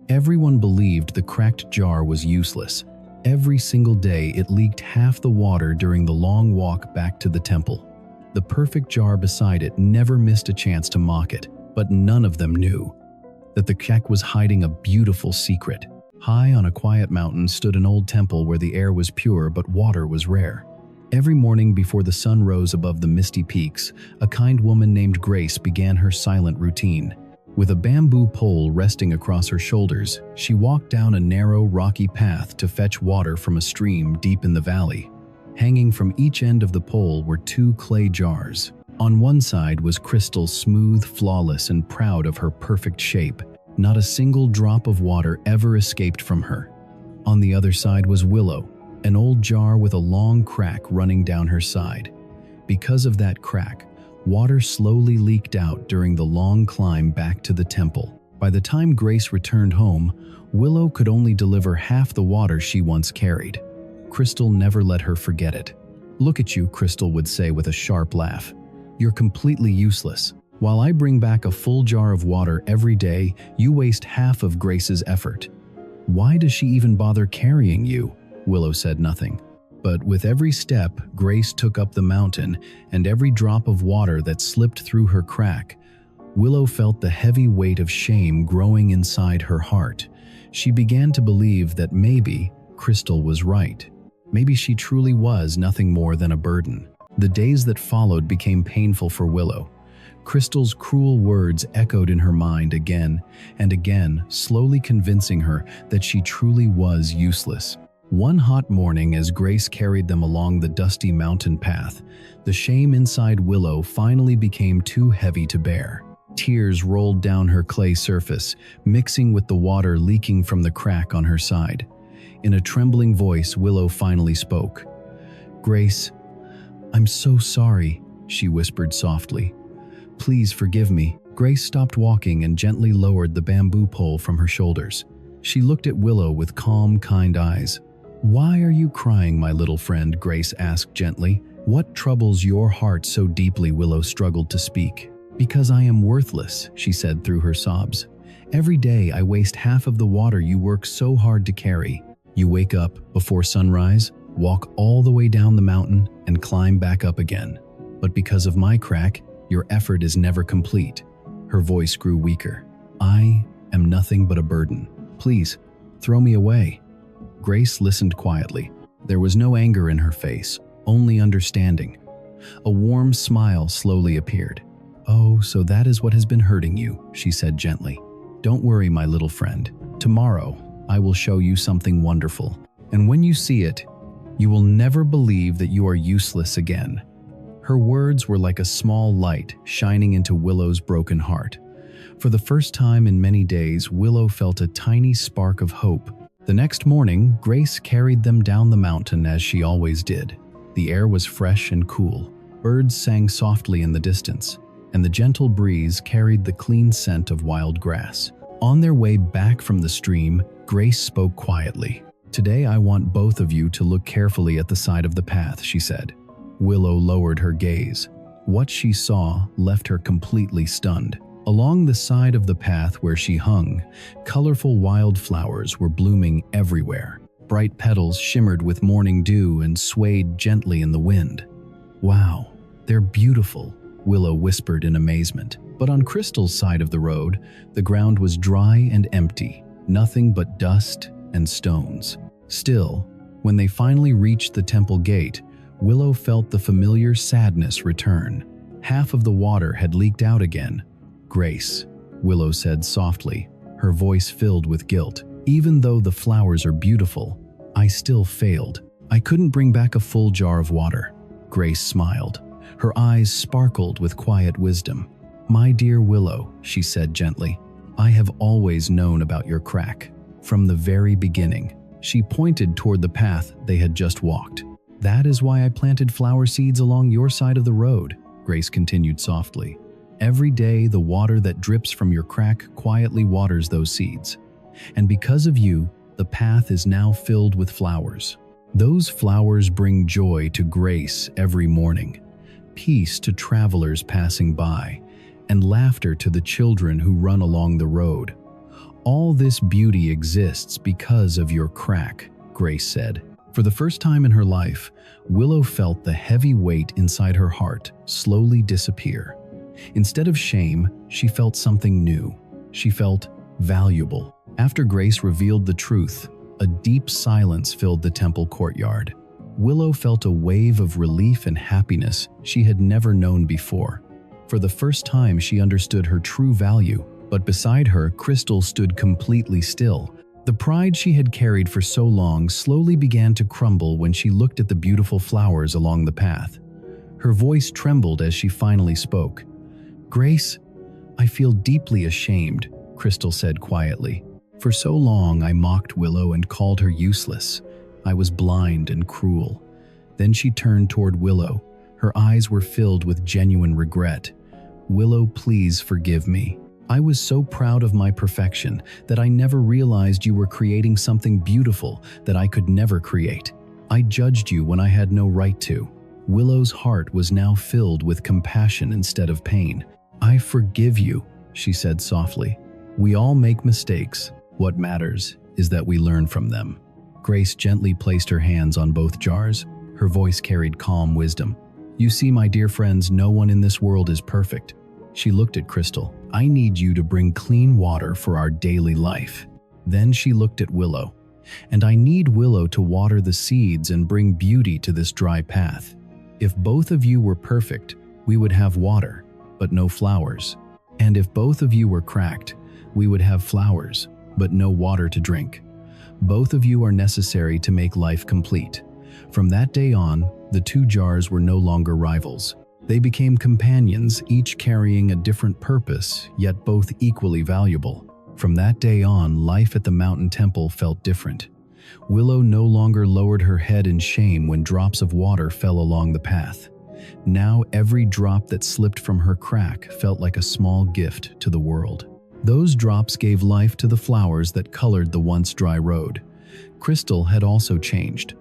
Everyone believed the cracked jar was useless. Every single day it leaked half the water during the long walk back to the temple. The perfect jar beside it never missed a chance to mock it, but none of them knew that the crack was hiding a beautiful secret. High on a quiet mountain stood an old temple where the air was pure but water was rare. Every morning before the sun rose above the misty peaks, a kind woman named Grace began her silent routine. With a bamboo pole resting across her shoulders, she walked down a narrow, rocky path to fetch water from a stream deep in the valley. Hanging from each end of the pole were two clay jars. On one side was Crystal, smooth, flawless, and proud of her perfect shape. Not a single drop of water ever escaped from her. On the other side was Willow, an old jar with a long crack running down her side. Because of that crack, water slowly leaked out during the long climb back to the temple. By the time Grace returned home, Willow could only deliver half the water she once carried. Crystal never let her forget it. "Look at you," Crystal would say with a sharp laugh. "You're completely useless. While I bring back a full jar of water every day, you waste half of Grace's effort." "Why does she even bother carrying you?" Willow said nothing. But with every step Grace took up the mountain and every drop of water that slipped through her crack, Willow felt the heavy weight of shame growing inside her heart. She began to believe that maybe Crystal was right. Maybe she truly was nothing more than a burden. The days that followed became painful for Willow. Crystal's cruel words echoed in her mind again and again, slowly convincing her that she truly was useless. One hot morning, as Grace carried them along the dusty mountain path, the shame inside Willow finally became too heavy to bear. Tears rolled down her clay surface, mixing with the water leaking from the crack on her side. In a trembling voice, Willow finally spoke. "Grace, I'm so sorry," she whispered softly. "Please forgive me." Grace stopped walking and gently lowered the bamboo pole from her shoulders. She looked at Willow with calm, kind eyes. "Why are you crying, my little friend?" Grace asked gently. "What troubles your heart so deeply?" Willow struggled to speak. "Because I am worthless," she said through her sobs. "Every day I waste half of the water you work so hard to carry. You wake up before sunrise, walk all the way down the mountain, and climb back up again. But because of my crack, your effort is never complete." Her voice grew weaker. "I am nothing but a burden. Please, throw me away." Grace listened quietly. There was no anger in her face, only understanding. A warm smile slowly appeared. "Oh, so that is what has been hurting you," she said gently. "Don't worry, my little friend. Tomorrow, I will show you something wonderful. And when you see it, you will never believe that you are useless again." Her words were like a small light shining into Willow's broken heart. For the first time in many days, Willow felt a tiny spark of hope. The next morning, Grace carried them down the mountain as she always did. The air was fresh and cool. Birds sang softly in the distance, and the gentle breeze carried the clean scent of wild grass. On their way back from the stream, Grace spoke quietly. "Today I want both of you to look carefully at the side of the path," she said. Willow lowered her gaze. What she saw left her completely stunned. Along the side of the path where she hung, colorful wildflowers were blooming everywhere. Bright petals shimmered with morning dew and swayed gently in the wind. "Wow, they're beautiful," Willow whispered in amazement. But on Crystal's side of the road, the ground was dry and empty, nothing but dust and stones. Still, when they finally reached the temple gate, Willow felt the familiar sadness return. Half of the water had leaked out again. "Grace," Willow said softly, her voice filled with guilt. "Even though the flowers are beautiful, I still failed. I couldn't bring back a full jar of water." Grace smiled. Her eyes sparkled with quiet wisdom. "My dear Willow," she said gently, "I have always known about your crack. From the very beginning." She pointed toward the path they had just walked. "That is why I planted flower seeds along your side of the road," Grace continued softly. "Every day the water that drips from your crack quietly waters those seeds. And because of you, the path is now filled with flowers. Those flowers bring joy to Grace every morning, peace to travelers passing by, and laughter to the children who run along the road. All this beauty exists because of your crack, Grace said. For the first time in her life, Willow felt the heavy weight inside her heart slowly disappear. Instead of shame, she felt something new. She felt valuable. After Grace revealed the truth, a deep silence filled the temple courtyard. Willow felt a wave of relief and happiness she had never known before. For the first time, she understood her true value, but beside her, Crystal stood completely still. The pride she had carried for so long slowly began to crumble when she looked at the beautiful flowers along the path. Her voice trembled as she finally spoke. "Grace, I feel deeply ashamed," Crystal said quietly. "For so long I mocked Willow and called her useless. I was blind and cruel." Then she turned toward Willow. Her eyes were filled with genuine regret. "Willow, please forgive me. I was so proud of my perfection that I never realized you were creating something beautiful that I could never create. I judged you when I had no right to." Willow's heart was now filled with compassion instead of pain. "I forgive you," she said softly. "We all make mistakes. What matters is that we learn from them." Grace gently placed her hands on both jars. Her voice carried calm wisdom. "You see, my dear friends, no one in this world is perfect." She looked at Crystal. "I need you to bring clean water for our daily life." Then she looked at Willow. "And I need Willow to water the seeds and bring beauty to this dry path. If both of you were perfect, we would have water, but no flowers. And if both of you were cracked, we would have flowers, but no water to drink. Both of you are necessary to make life complete." From that day on, the two jars were no longer rivals. They became companions, each carrying a different purpose, yet both equally valuable. From that day on, life at the mountain temple felt different. Willow no longer lowered her head in shame when drops of water fell along the path. Now every drop that slipped from her crack felt like a small gift to the world. Those drops gave life to the flowers that colored the once dry road. Crystal had also changed.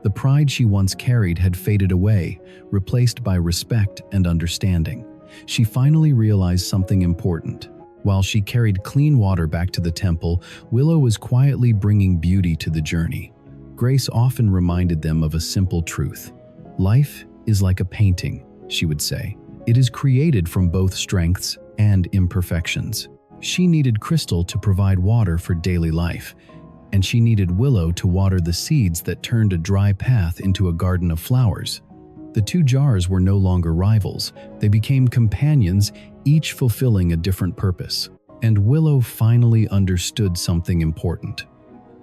The pride she once carried had faded away, replaced by respect and understanding. She finally realized something important. While she carried clean water back to the temple, Willow was quietly bringing beauty to the journey. Grace often reminded them of a simple truth. "Life is like a painting," she would say. "It is created from both strengths and imperfections." She needed Crystal to provide water for daily life, and she needed Willow to water the seeds that turned a dry path into a garden of flowers. The two jars were no longer rivals. They became companions, each fulfilling a different purpose. And Willow finally understood something important.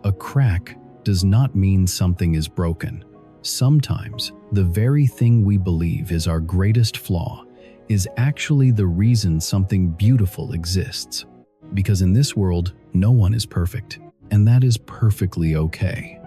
A crack does not mean something is broken. Sometimes, the very thing we believe is our greatest flaw is actually the reason something beautiful exists. Because in this world, no one is perfect, and that is perfectly okay.